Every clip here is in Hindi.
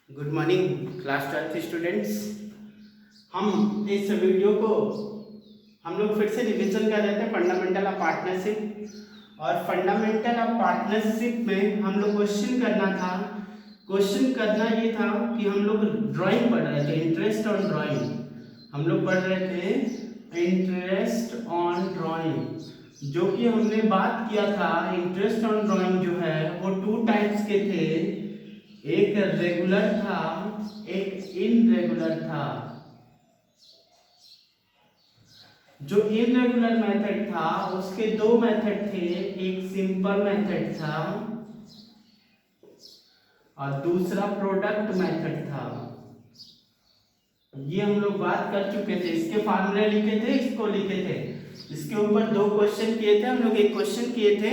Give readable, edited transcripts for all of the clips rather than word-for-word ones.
Good morning class 12th students. हम इस वीडियो को हम लोग फिर से रिवीजन कर रहे थे फंडामेंटल ऑफ पार्टनरशिप। और फंडामेंटल ऑफ पार्टनरशिप में हम लोग क्वेश्चन करना ये था कि हम लोग ड्राइंग पढ़ रहे थे, इंटरेस्ट ऑन ड्राइंग। हम लोग पढ़ रहे थे इंटरेस्ट ऑन ड्राइंग। जो कि हमने बात किया था, इंटरेस्ट ऑन ड्राइंग जो है वो 2 टाइप्स के थे, एक रेगुलर था, एक इनरेगुलर था। जो इनरेगुलर मेथड था उसके 2 मेथड थे, एक सिंपल मेथड था और दूसरा प्रोडक्ट मेथड था। ये हम लोग बात कर चुके थे, इसके फार्मूले लिखे थे, इसको लिखे थे। इसके ऊपर 2 क्वेश्चन किए थे हम लोग। एक क्वेश्चन किए थे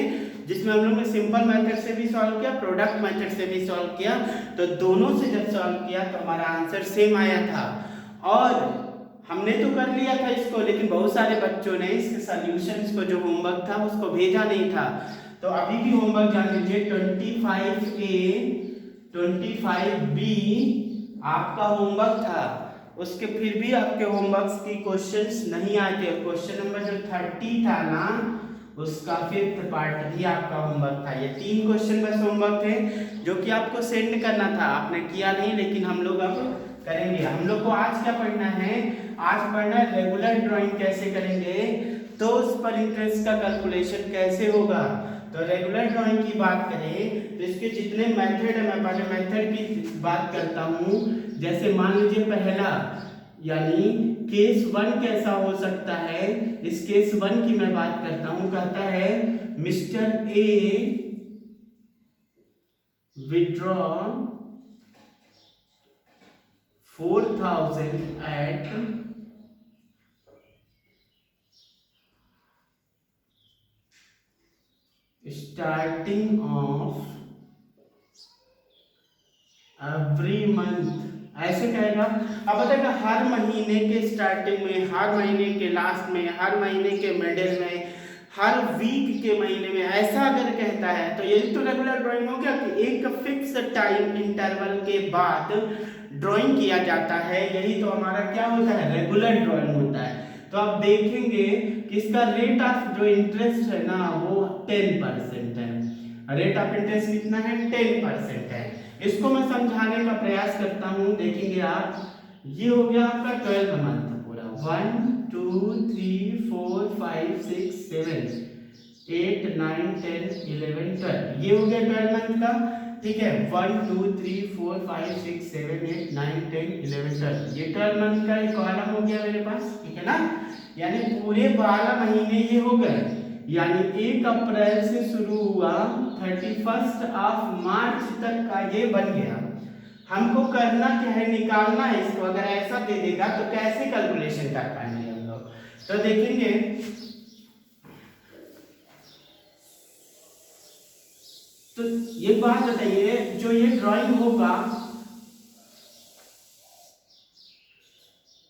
जिसमें हम लोग ने सिंपल मेथड से भी सॉल्व किया, प्रोडक्ट मेथड से भी सॉल्व किया। तो दोनों से जब सॉल्व किया तो हमारा आंसर सेम आया था। और हमने तो कर लिया था इसको, लेकिन बहुत सारे बच्चों ने इसके सॉल्यूशंस को, जो होमवर्क था उसको भेजा नहीं था। तो अभी भी होमवर्क जान लीजिए, 25A 25B आपका होमवर्क था। उसके फिर भी आपके होमवर्क्स की क्वेश्चंस नहीं आए थे। क्वेश्चन नंबर जो 30 था ना, उसका 5th पार्ट भी आपका होमवर्क था। ये 3 क्वेश्चन बस होमवर्क थे जो कि आपको सेंड करना था, आपने किया नहीं, लेकिन हम लोग अब करेंगे। हम लोग को आज क्या पढ़ना है? आज पढ़ना है रेगुलर ड्राइंग कैसे करेंगे, तो उस पर इंटरेस्ट का कैलकुलेशन कैसे होगा। तो रेगुलर ड्राइंग की बात करें तो इसके जितने मेथड है, मैं पहले मेथड की बात करता हूँ। जैसे मान लीजिए पहला, यानी केस 1 कैसा हो सकता है, इस केस 1 की मैं बात करता हूँ। कहता है mister A withdraw 4000 at starting of every month. ऐसे कहेगा। अब बताएगा हर महीने के स्टार्टिंग में, हर महीने के लास्ट में, हर महीने के मिडिल में, हर वीक के महीने में, ऐसा अगर कहता है तो यही तो रेगुलर ड्राइंग हो गया कि एक फिक्स टाइम इंटरवल के बाद ड्राइंग किया जाता है। यही तो हमारा क्या होता है, रेगुलर ड्राइंग होता है। तो आप देखेंगे कि इसका रेट ऑफ जो इंटरेस्ट है ना, वो 10% है। रेट ऑफ इंटरेस्ट कितना है? 10% है। इसको मैं समझाने का प्रयास करता हूं, देखेंगे आप। ये हो गया आपका 12 मंथ पूरा, 1 2 3 4 5 6 7 8 9 10 11 12। ये हो गया 12 मंथ का, ठीक है। 1 2 3 4 5 6 7 8 9 10 11 12, ये 12 मंथ का एक कॉलम हो गया मेरे पास, ठीक है ना। यानी पूरे 12 महीने ये हो गए। यानी 1 अप्रैल से शुरू हुआ, 31 मार्च तक का ये बन गया। हमको करना क्या है, निकालना है इसको। अगर ऐसा दे देगा तो कैसे कैलकुलेशन कर पाएंगे हम लोग? तो देखेंगे, तो ये बात बताइए, जो ये ड्राइंग होगा,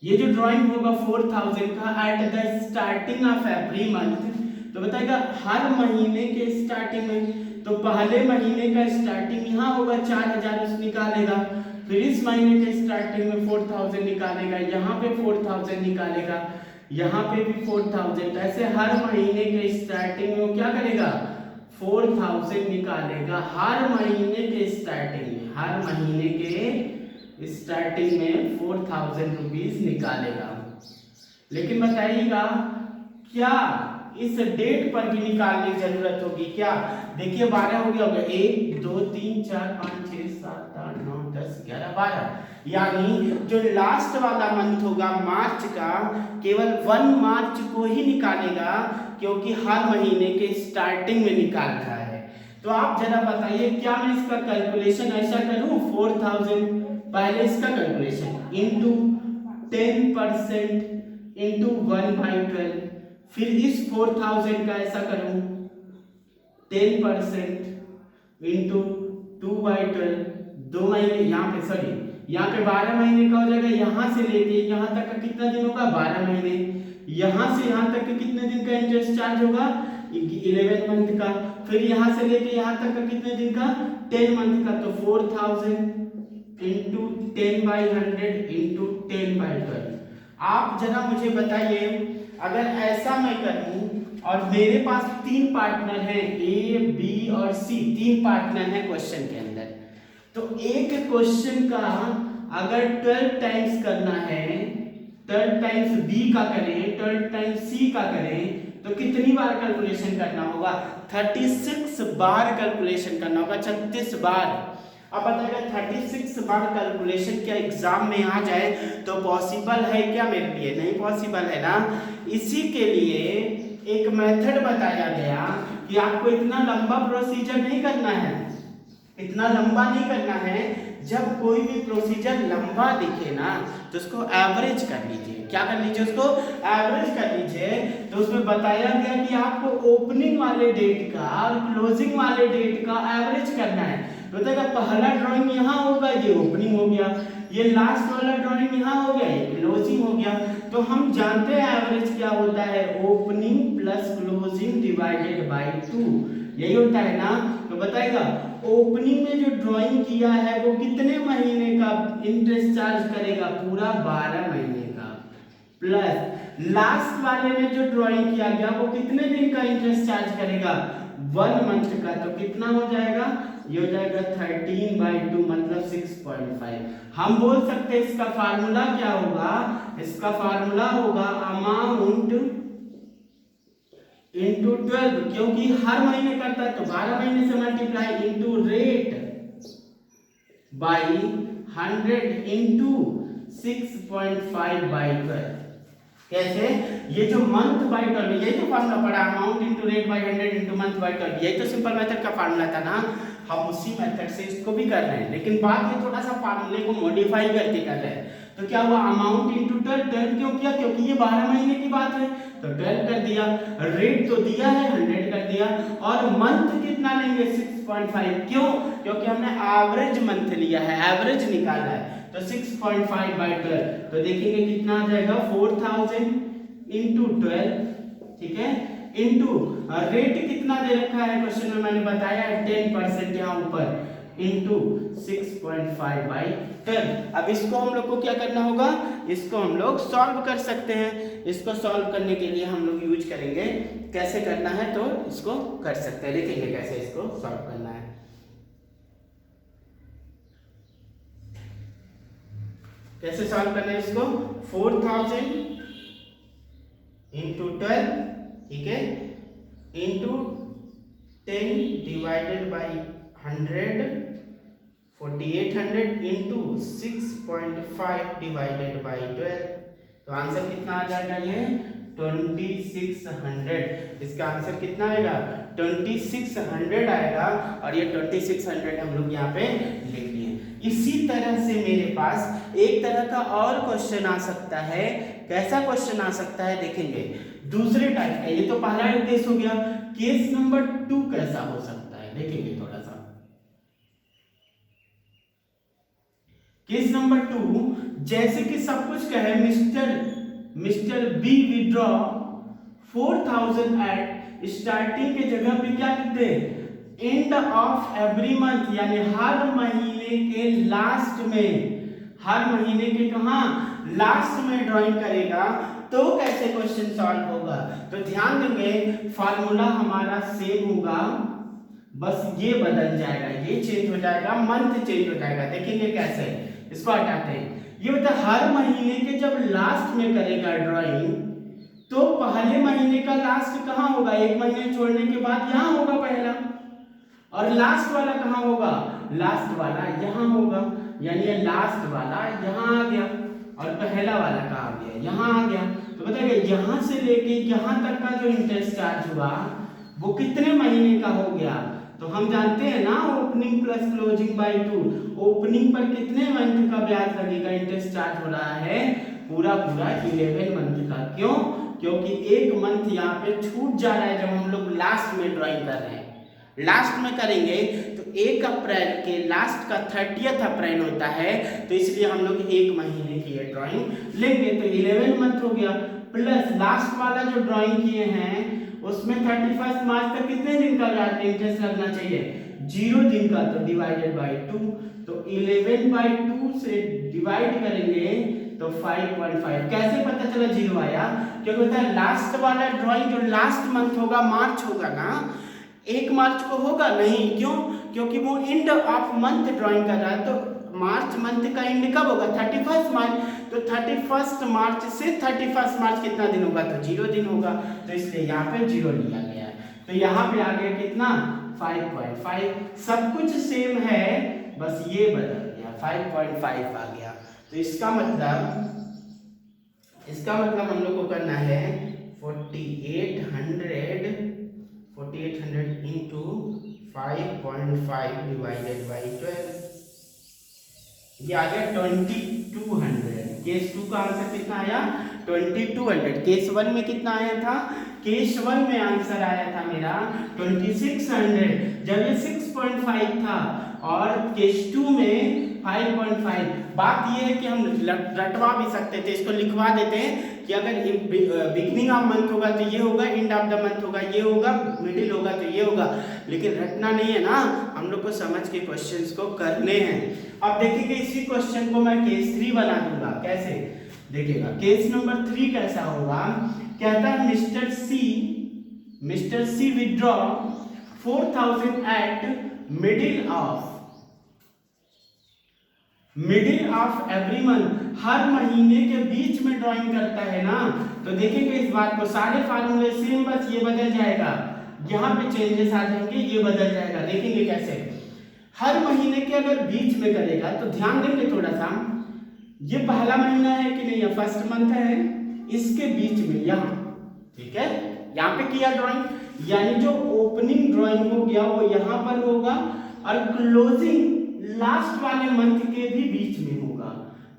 ये जो ड्राइंग होगा 4000 का at the starting of every month, तो बताएगा हर महीने के स्टार्टिंग में। तो पहले महीने का स्टार्टिंग यहाँ होगा 4000, उस निकालेगा। फिर इस महीने के स्टार्टिंग में 4000 निकालेगा, यहाँ पे 4000 निकालेगा, यहाँ पे भी 4000। ऐसे हर महीने के स्टार्टिंग में क्या करेगा, 4000 निकालेगा। हर महीने के स्टार्टिंग में, हर महीने के स्टार्टिंग में 4000 रुपीज निकालेगा। लेकिन बताइएगा क्या इस डेट पर भी निकालने की जरूरत होगी क्या? देखिए 12 हो गया, 1 2 3 4 5 6 7 8 9 10 11 12। यानी जो लास्ट वाला मंथ होगा मार्च का, केवल 1 मार्च को ही निकालेगा, क्योंकि हर महीने के स्टार्टिंग में निकाल रहा है। तो आप जरा बताइए, क्या मैं इसका कैलकुलेशन ऐसा करूं, 4000 पहले इसका कैलकुलेशन इंटू 10% इंटू 1/12, फिर इस 4000 का ऐसा करूं 10% इंटू 2/12, 2 महीने यहाँ पे, सॉरी यहाँ पे 12 महीने का हो जाएगा। यहाँ से लेके यहाँ तक का कितना दिन होगा, 12 महीने। यहाँ से यहाँ तक के कितने दिन का इंटरेस्ट चार्ज होगा, 11 मंथ का। फिर यहाँ से लेके यहाँ तक का कितने दिन का, 10 मंथ का। तो 4000 इंटू 10/100 इंटू 10/12। आप जरा मुझे बताइए, अगर ऐसा मैं करूं और मेरे पास तीन पार्टनर हैं, ए बी और सी, तीन पार्टनर हैं क्वेश्चन के अंदर, तो एक क्वेश्चन का अगर 12 टाइम्स करना है, 12 टाइम्स बी का करें, 12 टाइम्स सी का करें, तो कितनी बार कैलकुलेशन करना होगा? 36 बार कैलकुलेशन करना होगा, 36 बार। अब बताएगा 36 बार कैलकुलेशन क्या एग्जाम में आ जाए तो पॉसिबल है क्या मेरे लिए? नहीं पॉसिबल है ना। इसी के लिए एक मेथड बताया गया कि आपको इतना लंबा प्रोसीजर नहीं करना है, इतना लंबा नहीं करना है। जब कोई भी प्रोसीजर लंबा दिखे ना तो उसको एवरेज कर लीजिए। क्या कर लीजिए? उसको एवरेज कर लीजिए। तो उसमें बताया गया कि आपको ओपनिंग वाले डेट का और क्लोजिंग वाले डेट का एवरेज करना है। बताएगा पहला ड्राइंग यहाँ होगा, ये ओपनिंग हो गया, ये लास्ट वाला ड्राइंग यहाँ हो गया, ये क्लोजिंग हो गया। तो हम जानते हैं एवरेज क्या होता है, opening plus closing divided by 2, यही होता है ना। तो बताएगा ओपनिंग में जो ड्राइंग किया है वो कितने महीने का इंटरेस्ट चार्ज करेगा? पूरा 12 महीने का। प्लस लास्ट वाले में जो ड्राइंग किया गया वो कितने दिन का इंटरेस्ट चार्ज करेगा? 1 मंथ का। तो कितना हो जाएगा? ये हो जाएगा 13/2 मतलब 6.5। हम बोल सकते हैं इसका फार्मूला क्या होगा? इसका फार्मूला होगा अमाउंट इंटू 12, क्योंकि हर महीने करता है तो 12 महीने से multiply into rate by 100 into 6.5/12। कैसे? ये जो मंथ बाय 12, यही तो फार्मूला पड़ा, amount into rate by 100 into month by 12, यही तो सिंपल मेथड का फार्मूला था ना। हम उसी मेथड से इसको भी कर रहे हैं, लेकिन बात ये थोड़ा सा फार्मूले को मॉडिफाई करके कर रहे हैं। तो क्या हुआ? अमाउंट इंटू 12 क्यों किया? क्योंकि ये 12 महीने की बात है तो 12 कर दिया, रेट तो दिया है 100 कर दिया, और मंथ कितना लेंगे? 6.5। क्यों? क्योंकि हमने एवरेज मंथ लिया है, एवरेज निकाला है। तो 6.5/12, तो देखेंगे कितना आ जाएगा? 4000 इंटू 12, ठीक है, इंटू रेट कितना दे रखा है क्वेश्चन में, मैंने बताया है 10% यहाँ ऊपर, इंटू 6.5/12। अब इसको हम लोग को क्या करना होगा? इसको हम लोग सॉल्व कर सकते हैं। इसको सॉल्व करने के लिए हम लोग यूज करेंगे, कैसे करना है तो इसको कर सकते हैं, देखेंगे कैसे इसको सॉल्व करना है। कैसे सॉल्व करना है इसको? 4000 इंटू 12, ठीक है, into 10 divided by 100, 4800 into 6.5 divided by 12। तो आंसर कितना आ जाएगा? ये 2600। इसका आंसर कितना आएगा? 2600 आएगा, और ये 2600 हम लोग यहाँ पे लिख लिए। इसी तरह से मेरे पास एक तरह का और क्वेश्चन आ सकता है। कैसा क्वेश्चन आ सकता है देखेंगे, दूसरे टाइप का। ये तो पहला केस हो गया, केस नंबर 2 कैसा हो सकता है देखेंगे थोड़ा सा। केस नंबर 2, जैसे कि सब कुछ कहे mister B withdraw 4000 at starting के जगह पे क्या लिखते हैं? एंड ऑफ एवरी मंथ, यानी हर महीने के लास्ट में, हर महीने के कहा लास्ट में ड्राइंग करेगा, तो कैसे क्वेश्चन सॉल्व होगा? तो ध्यान देंगे फार्मूला हमारा सेम होगा, बस ये बदल जाएगा, ये चेंज हो जाएगा, मंथ चेंज हो जाएगा। देखेंगे कैसे, इसको हटाते हैं। ये बता हर महीने के जब लास्ट में करेगा ड्राइंग, तो पहले महीने का लास्ट कहाँ होगा? एक महीने छोड़ने के बाद यहाँ होगा पहला, और लास्ट वाला कहाँ होगा? लास्ट वाला यहाँ होगा, यानी लास्ट वाला यहाँ आ गया, और पहला वाला कहाँ आ गया? यहाँ आ गया। तो बताइए यहाँ से लेके यहाँ तक का जो इंटरेस्ट चार्ज हुआ वो कितने महीने का हो गया? तो हम जानते हैं ना, opening plus closing by 2। Opening पर कितने मंथ का ब्याज लगेगा? इंटरेस्ट चार्ज हो रहा है पूरा 11 मंथ का। क्यों? क्योंकि एक मंथ यहाँ पे छूट जा रहा है जब हम लोग लास्ट में ड्राइंग कर रहे हैं। लास्ट में करेंगे तो 1 अप्रैल के लास्ट का 30 अप्रैल होता है, तो इसलिए हम लोग 1 महीने की ये ड्राइंग लेंगे। तो 11 मंथ हो गया, प्लस लास्ट वाला जो ड्राइंग किए हैं उसमें 31 मार्च तक कितने दिन का इंटरेस्ट लगना चाहिए? 0 दिन का, तो डिवाइडेड बाई 2, तो 11/2 से डिवाइड करेंगे तो 5.5। कैसे पता चला 0 आया? क्योंकि होता है लास्ट वाला ड्राइंग जो लास्ट मंथ होगा, मार्च होगा ना, 1 मार्च को होगा नहीं, क्यों? क्योंकि वो एंड ऑफ मंथ ड्राइंग कर रहा है, तो मार्च मंथ का एंड कब होगा? 31 मार्च, तो 31 मार्च से 31 मार्च कितना दिन होगा? तो 0 दिन होगा, तो इसलिए यहाँ पे 0 लिया गया है। तो यहाँ पे आ गया कितना? 5.5। सब कुछ सेम है, बस ये बदल गया, 5.5 आ गया। तो इसका मतलब हम लोग को करना है 4800 इंटू 5.5 डिवाइडेड बाई 12, ये आ गया 2200। केस 2 का आंसर कितना आया? 2200। केस 1 में कितना आया था? केस 1 में आंसर आया था मेरा 2600, जब ये 6.5 था, और केस 2 में 5.5। बात ये है कि हम रटवा भी सकते थे, इसको लिखवा देते हैं कि अगर बिगनिंग ऑफ मंथ होगा तो ये होगा, एंड ऑफ द मंथ होगा ये होगा, मिडिल होगा तो ये होगा, लेकिन रटना नहीं है ना, हम लोग को समझ के क्वेश्चंस को करने हैं। अब देखिए इसी क्वेश्चन को मैं केस 3 बना दूंगा। कैसे देखिएगा? केस नंबर 3 कैसा होगा? कहता है mister C withdraw 4000 at middle of every month, हर महीने के बीच में ड्राइंग करता है ना। तो देखेंगे इस बात को, सारे फार्मूले सेम, बस ये बदल जाएगा, यहाँ पे चेंजेस आ जाएंगे, ये बदल जाएगा। देखेंगे कैसे? हर महीने के अगर बीच में करेगा तो ध्यान देंगे थोड़ा सा, ये पहला महीना है कि नहीं, ये फर्स्ट मंथ है, इसके बीच में यहाँ, ठीक है, यहाँ पे किया ड्राइंग, यानी जो ओपनिंग ड्राइंग हो गया वो यहाँ पर होगा, और क्लोजिंग लास्ट वाले मंथ के भी बीच में होगा,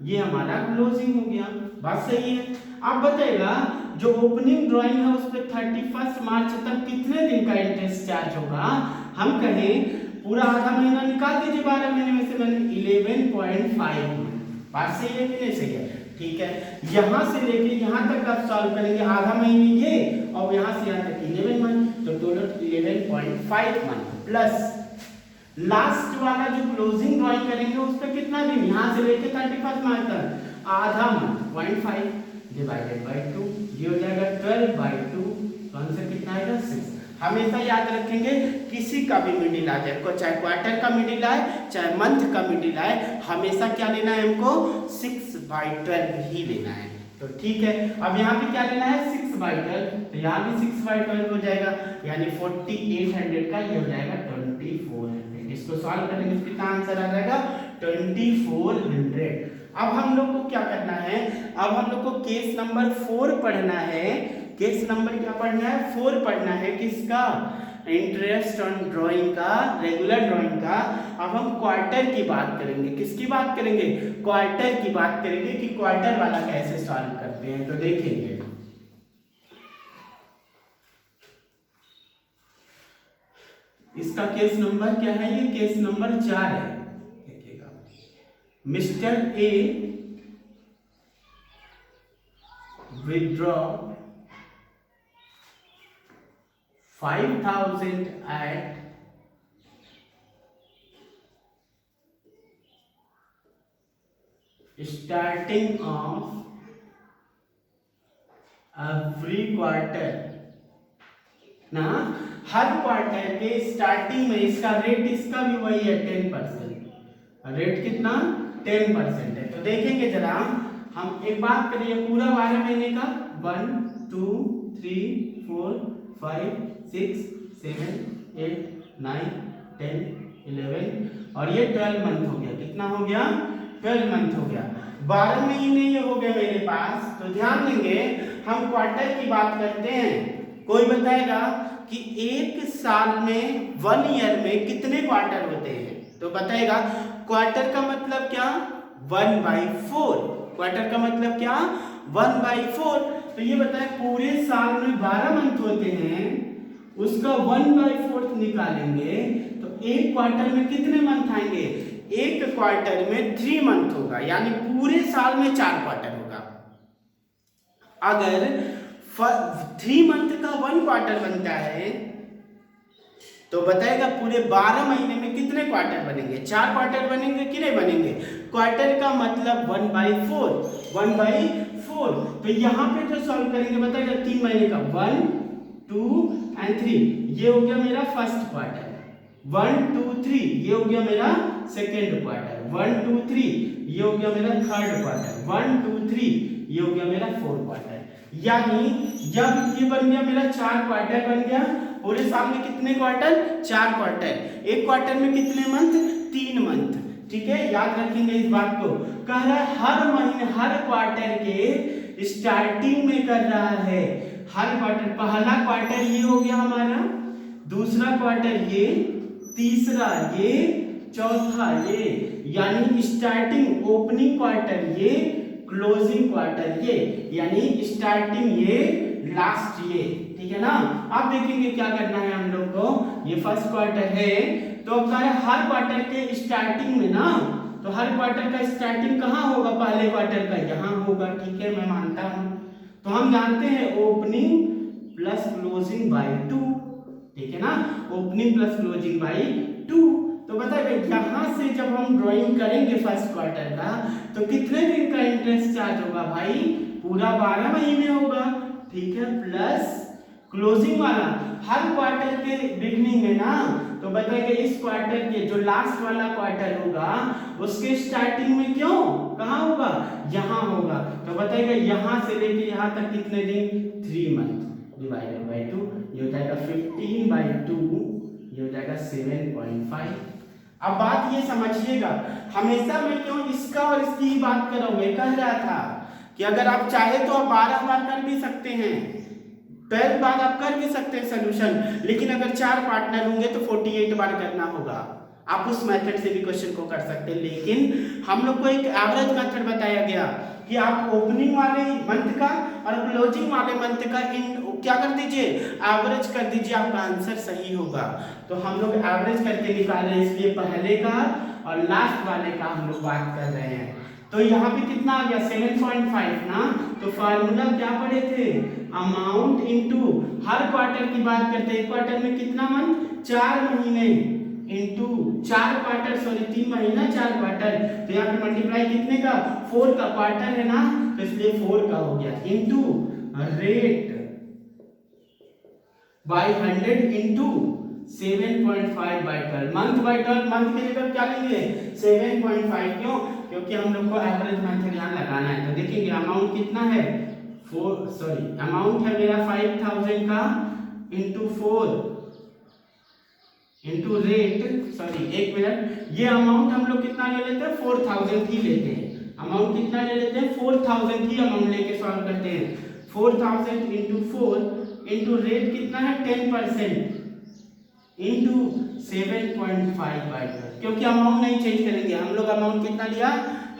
ये हमारा क्लोजिंग हो गया। बात सही है? अब बताएगा जो ओपनिंग ड्राइंग है उस पर 31 मार्च तक कितने दिन का इंटरेस्ट चार्ज होगा? हम कहें पूरा आधा महीना निकाल दीजिए, 12 महीने में से मैंने 11.5। बात सही है कि नहीं सही है? ठीक है, यहां से लेके यहां तक आप सॉल्व करेंगे, आधा महीने ये और यहां से यहां तक 11 मंथ, तो टोटल 11.5 मंथ प्लस लास्ट वाला जो क्लोजिंग ड्राइंग करेंगे उस पर कितना दिन, यहां से लेके 31 मार्च तक, आधा मंथ, 0.5 डिवाइडेड बाई 2, ये हो जाएगा 12/2, तो आंसर कितना आएगा? 6। हमेशा याद रखेंगे किसी का भी मिडिल आ जाए, चाहे क्वार्टर का मिडिल आए चाहे मंथ का मिडिल आए, हमेशा क्या लेना है हमको? 6/12 ही लेना है। तो ठीक है, अब यहाँ पे क्या लेना है? 6/12, तो यहाँ भी 6/12 हो जाएगा, यानी 4800 का ये हो जाएगा 2400। इसको सॉल्व करेंगे तो कितना आंसर आ जाएगा? 2400। अब हम लोग को क्या करना है? अब हम लोग को केस नंबर 4 पढ़ना है। केस नंबर क्या पढ़ना है? 4 पढ़ना है। किसका? इंटरेस्ट ऑन ड्राइंग का, रेगुलर ड्राइंग का। अब हम क्वार्टर की बात करेंगे। किसकी बात करेंगे? क्वार्टर की बात करेंगे कि क्वार्टर वाला कैसे सॉल्व करते हैं, तो देखेंगे। इसका केस नंबर क्या है? ये केस नंबर 4 है। देखिएगा, mister A withdraw 5000 at starting of every quarter ना, हर क्वार्टर के स्टार्टिंग में इसका रेट, इसका भी वही है 10%। रेट कितना? 10% है। तो देखेंगे जरा, हम एक बात करिए पूरा 12 महीने का, 1 2 3 4 5 6 7 8 9 10 11 और ये 12 मंथ हो गया। कितना हो गया? 12 मंथ हो गया। 12 महीने ये हो गए मेरे पास। तो ध्यान देंगे, हम क्वार्टर की बात करते हैं। कोई बताएगा कि एक साल में, 1 ईयर में कितने क्वार्टर होते हैं? तो बताएगा क्वार्टर का मतलब क्या? 1/4। क्वार्टर का मतलब क्या? 1/4। तो ये बताए पूरे साल में 12 मंथ होते हैं, उसका 1/4 निकालेंगे तो एक क्वार्टर में कितने मंथ आएंगे? एक क्वार्टर में 3 मंथ होगा, यानी पूरे साल में 4 क्वार्टर होगा। अगर 3 मंथ का 1 क्वार्टर बनता है तो बताएगा पूरे 12 महीने में कितने क्वार्टर बनेंगे, 4 क्वार्टर बनेंगे कि नहीं बनेंगे। क्वार्टर का मतलब 1/4, 1/4। तो यहाँ पे जो सॉल्व करेंगे बताएगा 3 महीने का 1 2 एंड 3, ये हो गया मेरा फर्स्ट क्वार्टर। 1 2 3 ये हो गया मेरा सेकेंड क्वार्टर। 1 2 3 ये हो गया मेरा थर्ड क्वार्टर। 1 2 3 ये हो गया मेरा फोर्थ क्वार्टर। यानी जब ये बन गया मेरा 4 क्वार्टर बन गया, पूरे साल में कितने क्वार्टर, 4 क्वार्टर। एक क्वार्टर में कितने मंथ, 3 मंथ। ठीक है, याद रखेंगे इस बात को। कह रहा है हर महीने हर क्वार्टर के स्टार्टिंग में कर रहा है। हर क्वार्टर, पहला क्वार्टर ये हो गया हमारा, दूसरा क्वार्टर ये, तीसरा ये, चौथा ये, यानी स्टार्टिंग ओपनिंग क्वार्टर ये, क्लोजिंग क्वार्टर ये, यानी स्टार्टिंग ये, लास्ट ये। ठीक है ना। अब देखेंगे क्या करना है हम लोग को। ये फर्स्ट क्वार्टर है, तो अब हर क्वार्टर के स्टार्टिंग में ना, तो हर क्वार्टर का स्टार्टिंग कहाँ होगा, पहले क्वार्टर का यहाँ होगा। ठीक है, मैं मानता हूँ। तो हम जानते हैं ओपनिंग प्लस क्लोजिंग बाई 2। ठीक है ना, ओपनिंग प्लस क्लोजिंग बाई 2। तो बताइए यहाँ से जब हम ड्राइंग करेंगे फर्स्ट क्वार्टर का, तो कितने दिन का इंटरेस्ट चार्ज होगा भाई, पूरा 12 महीने होगा। ठीक है, प्लस क्लोजिंग वाला हर क्वार्टर के बिगनिंग में ना, तो बताइए इस क्वार्टर के जो लास्ट वाला क्वार्टर होगा उसके स्टार्टिंग में क्यों, कहाँ होगा, यहाँ होगा। तो बताइए यहाँ से लेके यहाँ तक कितने दिन, 3 मंथ डिवाइडेड बाई 2, ये हो जाएगा 15/2, ये हो जाएगा 7.5। अब बात ये समझिएगा, हमेशा मैं क्यों इसका और इसकी ही बात कर रहा हूं। मैं कह रहा था कि अगर आप चाहे तो आप 12 बार कर भी सकते हैं, 12 बार आप कर भी सकते हैं सोल्यूशन, लेकिन अगर 4 पार्टनर होंगे तो 48 बार करना होगा। आप उस मेथड से भी क्वेश्चन को कर सकते हैं, लेकिन हम लोग को एक एवरेज मेथड बताया गया कि आप ओपनिंग वाले मंथ का और क्लोजिंग वाले मंथ का क्या कर दीजिए, एवरेज कर दीजिए, आपका आंसर सही होगा। तो हम लोग एवरेज करके निकाल रहे हैं, इसलिए पहले का और लास्ट वाले का हम लोग बात कर रहे हैं। तो यहाँ पे कितना आ गया, 7.5 ना। तो फार्मूला क्या पढ़े थे, अमाउंट इनटू हर क्वार्टर की बात करते हैं, एक क्वार्टर में कितना मंथ, 4 महीने, इनटू 4 क्वार्टर, सॉरी 3 महीना 4 क्वार्टर। तो यहाँ पे मल्टीप्लाई कितने का, 4 का, क्वार्टर है ना, तो इसलिए 4 का हो गया, into rate by 100 into 7.5 by 12, month by 12, month के जगह क्या लेंगे, 7.5। क्यों, क्योंकि हम लोग को एवरेज मेथड यहाँ लगाना है। तो देखेंगे अमाउंट कितना है, अमाउंट है मेरा 5000 का, इनटू 4 इनटू रेट, एक मिनट, ये अमाउंट हम लोग कितना ले लेते हैं, 4000 ही लेते हैं। अमाउंट कितना ले लेते हैं, 4000 ही अमाउंट लेके सॉल्व करते हैं। 4000 इनटू 4 इनटू रेट कितना है, 10% इनटू 7.5 बाई 12, क्योंकि अमाउंट नहीं चेंज करेंगे हम लोग। अमाउंट कितना लिया,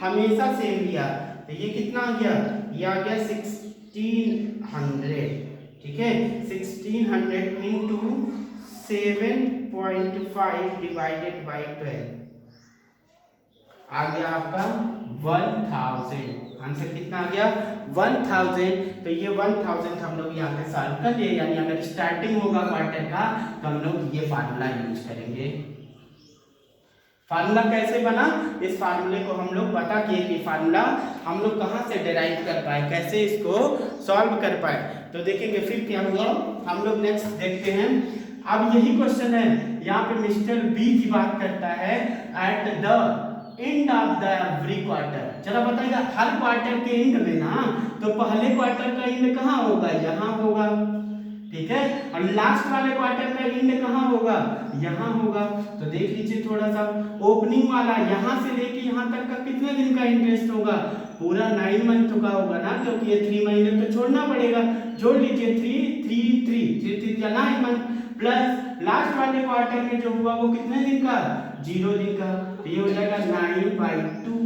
हमेशा सेम लिया। तो ये कितना आ गया, ये आ गया 1600। ठीक है, 1600 इनटू 7.5 डिवाइडेड बाई 12 आ गया आपका 1000। आंसर कितना आ गया, 1000। तो ये 1000 हम लोग यहाँ पे सॉल्व कर लिए। यानी अगर स्टार्टिंग होगा क्वार्टर का तो हम लोग ये फार्मूला यूज करेंगे। फार्मूला कैसे बना, इस फार्मूले को हम लोग पता किए कि फार्मूला हम लोग कहाँ से डिराइव कर पाए, कैसे इसको सॉल्व कर पाए। तो देखेंगे फिर क्या हुआ, हम लोग नेक्स्ट देखते हैं। अब यही क्वेश्चन है, यहाँ पे मिस्टर बी की बात करता है at the end of the every quarter. चलो बताइएगा हर क्वार्टर के एंड में ना, तो पहले क्वार्टर का एंड कहाँ होगा, यहाँ होगा। ठीक है, और लास्ट वाले क्वार्टर का एंड कहाँ होगा, यहाँ होगा। तो देख लीजिए थोड़ा सा, ओपनिंग वाला यहाँ से लेके यहाँ तक का कितने दिन का इंटरेस्ट होगा, पूरा 9 मंथ का होगा ना, क्योंकि ये 3 महीने तो छोड़ना पड़ेगा। जोड़ लीजिए 3 9 मंथ, प्लस लास्ट वाले क्वार्टर में जो हुआ वो कितने दिन का, 0 दिन का। तो ये हो जाएगा 9/2।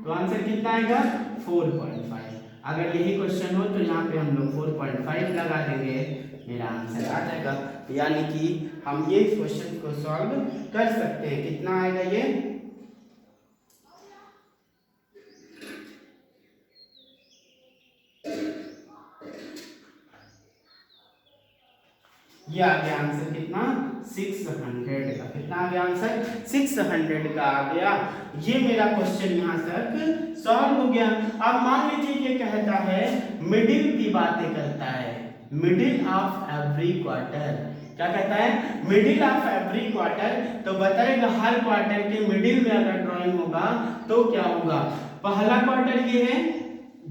तो आंसर कितना आएगा, 4.5। अगर यही क्वेश्चन हो तो यहाँ पे हम लोग 4.5 लगा देंगे, मेरा आंसर आ जाएगा। यानी कि हम ये क्वेश्चन को सॉल्व कर सकते हैं। कितना आएगा ये आ गया आंसर कितना, 600 का। कितना आ गया आंसर? 600 का आ गया। ये मेरा क्वेश्चन यहाँ तक सॉल्व हो गया। अब मान लीजिए ये कहता है मिडिल की बातें करता है, मिडिल ऑफ एवरी क्वार्टर। क्या कहता है? Middle of every quarter. तो बताएगा हर क्वार्टर के मिडिल में अगर ड्राइंग होगा तो क्या होगा। पहला क्वार्टर ये है,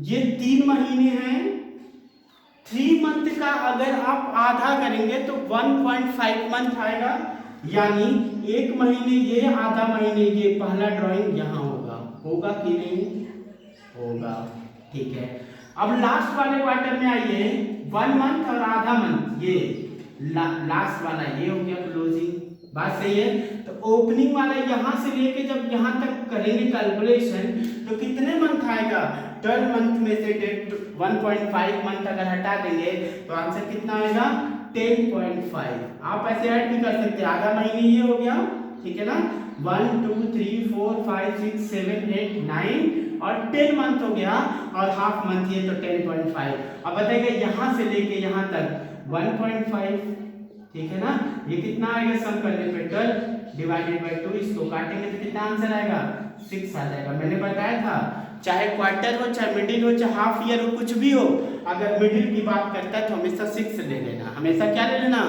ये 3 महीने हैं। 3 मंथ का अगर आप आधा करेंगे तो 1.5 मंथ आएगा, यानी 1 महीने ये, आधा महीने ये। पहला ड्राइंग यहाँ होगा कि नहीं? होगा। ठीक है। अब लास्ट वाले क्वार्टर में आइए, 1 मंथ और आधा मंथ, ये लास्ट वाला ये हो गया क्लोजिंग। बात सही है। तो ओपनिंग वाला यहाँ से लेके जब यहाँ तक करेंगे कैलकुलेशन तो कितने मंथ आएगा? 12 मंथ में से 1.5 मंथ अगर हटा देंगे तो आंसर कितना आएगा? 10.5। आप ऐसे ऐड भी कर सकते हैं, आधा महीने ये हो गया, ठीक है ना। 1 2 3 4 5 6 7 8 9 और 10 मंथ हो गया और हाफ मंथ ये, तो 10.5। अब बताइए यहाँ से लेके यहाँ तक 1.5, ठीक है ना। ये कितना आएगा सम करने पे? 12 डिवाइडेड बाय 2। इसको काटेंगे तो कितना आंसर आएगा? 6 आ जाएगा। मैंने बताया था चाहे क्वार्टर हो, चाहे मिडिल हो, चाहे हाफ ईयर हो, कुछ भी हो, अगर मिडिल की बात करता है तो हमेशा 6 ले लेना। हमेशा क्या ले लेना?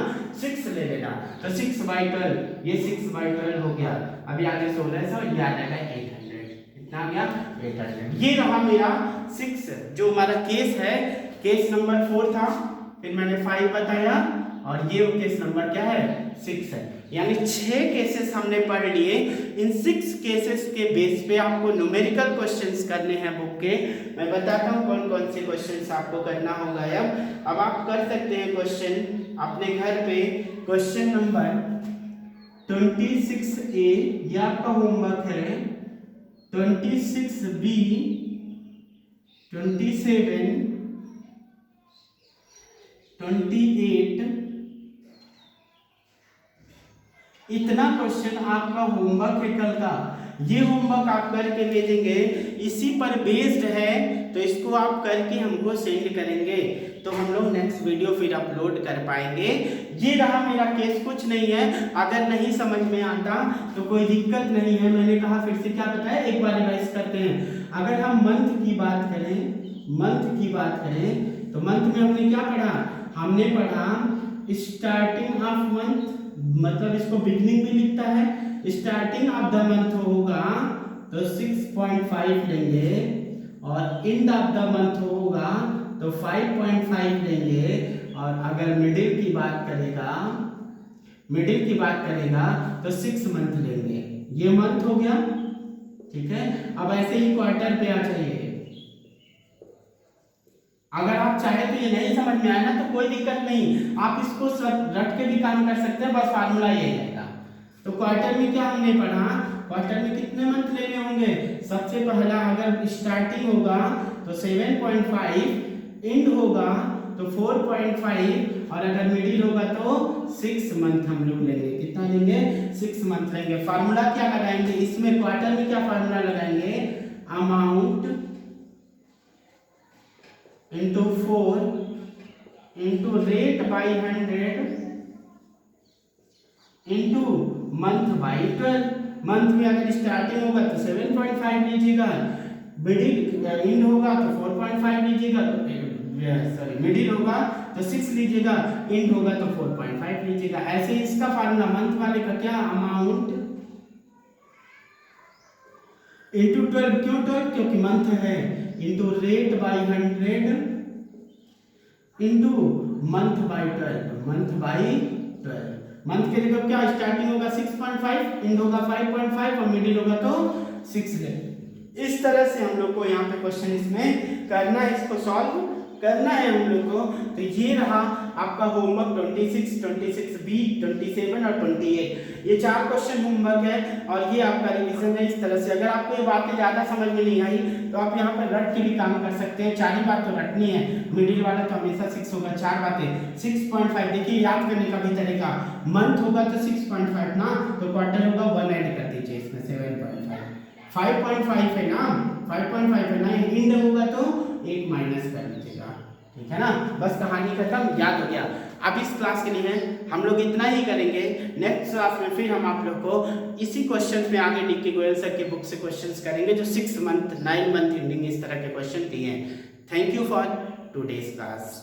6 ले लेना। तो 6/12, ये 6/12 हो गया। अभी आगे 1600, ये आ जाएगा 800। कितना आ गया? 800। ये रहा मेरा 6 जो हमारा केस है। केस नंबर 4 था, फिर मैंने 5 बताया और ये केस नंबर क्या है? 6 है। यानी 6 केसेस हमने पढ़ लिए। इन 6 केसेस के बेस पे आपको न्यूमेरिकल क्वेश्चंस करने हैं बुक के। मैं बताता हूँ कौन कौन से क्वेश्चंस आपको करना होगा। अब आप कर सकते हैं क्वेश्चन अपने घर पे। क्वेश्चन नंबर 26A ये आपका होमवर्क है, 26B, 27, 28, इतना क्वेश्चन आपका होमवर्क है कल का। ये होमवर्क आप करके भेजेंगे, इसी पर बेस्ड है, तो इसको आप करके हमको सेंड करेंगे तो हम लोग नेक्स्ट वीडियो फिर अपलोड कर पाएंगे। ये रहा मेरा केस, कुछ नहीं है। अगर नहीं समझ में आता तो कोई दिक्कत नहीं है। मैंने कहा फिर से क्या बताया, एक बार रिवाइज करते हैं। अगर हम मंथ की बात करें तो मंथ में हमने क्या पढ़ा? हमने पढ़ा स्टार्टिंग ऑफ मंथ, मतलब इसको बिगनिंग भी लिखता है। स्टार्टिंग ऑफ द मंथ होगा तो 6.5 लेंगे और एंड ऑफ द मंथ होगा तो 5.5 लेंगे। और अगर मिडिल की बात करेगा तो 6 मंथ लेंगे। ये मंथ हो गया, ठीक है। अब ऐसे ही क्वार्टर पे आ जाइए। अगर आप चाहे तो ये नहीं समझ में आया ना तो कोई दिक्कत नहीं, आप इसको रट के भी काम कर सकते हैं, बस फार्मूला ये रहेगा। तो क्वार्टर में क्या हमने पढ़ा? क्वार्टर में कितने मंथ लेने होंगे? सबसे पहला अगर स्टार्टिंग होगा तो 7.5, एंड होगा तो 4.5 और अगर मिडिल होगा तो 6 मंथ हम लोग लेंगे। कितना लेंगे? 6 मंथ लेंगे। फार्मूला क्या लगाएंगे इसमें? क्वार्टर में क्या फार्मूला लगाएंगे? Amount into 4 into rate by 100 into month by 12। Month में अगर स्टार्टिंग होगा तो 7.5 लीजिएगा, मिडिल एंड होगा तो 4.5 लीजिएगा, तो मिडिल होगा तो 6 लीजिएगा, एंड होगा तो 4.5 लीजिएगा। ऐसे इसका फार्मूला मंथ वाले का क्या? अमाउंट इंटू 12, क्यों 12? क्योंकि मंथ है, into rate by 100 into month by 12। Month के लिए क्या स्टार्टिंग होगा 6.5, एंड होगा 5.5 और मिडिल होगा तो 6 ले। इस तरह से हम लोग को यहाँ पे क्वेश्चन इसमें करना है, इसको सॉल्व करना है हम लोग को। तो ये रहा आपका होमवर्क 26, 26B, 27 और 28। ये 4 क्वेश्चन होमवर्क है और ये आपका रिवीजन है। इस तरह से अगर आपको ये बातें ज़्यादा समझ में नहीं आई तो आप यहाँ पर रट के भी काम कर सकते हैं। 4 ही बात तो रटनी है, मिडिल वाला तो हमेशा 6 होगा। 4 बातें 6.5, देखिए याद करने का भी तरीका। मंथ होगा तो 6.5 ना, तो क्वार्टर होगा 1 ऐड कर दीजिए इसमें 7.5। 5.5 है ना, 5.5 है ना, एंड होगा तो 1 माइनस कर लीजिएगा, ठीक है ना। बस कहानी खत्म, याद हो गया। अब इस क्लास के लिए हम लोग इतना ही करेंगे। नेक्स्ट क्लास में फिर हम आप लोग को इसी क्वेश्चन में आगे डी के गोयल सर की बुक से क्वेश्चंस करेंगे जो 6 मंथ 9 मंथ एंडिंग इस तरह के क्वेश्चन दिए हैं। Thank you for today's class.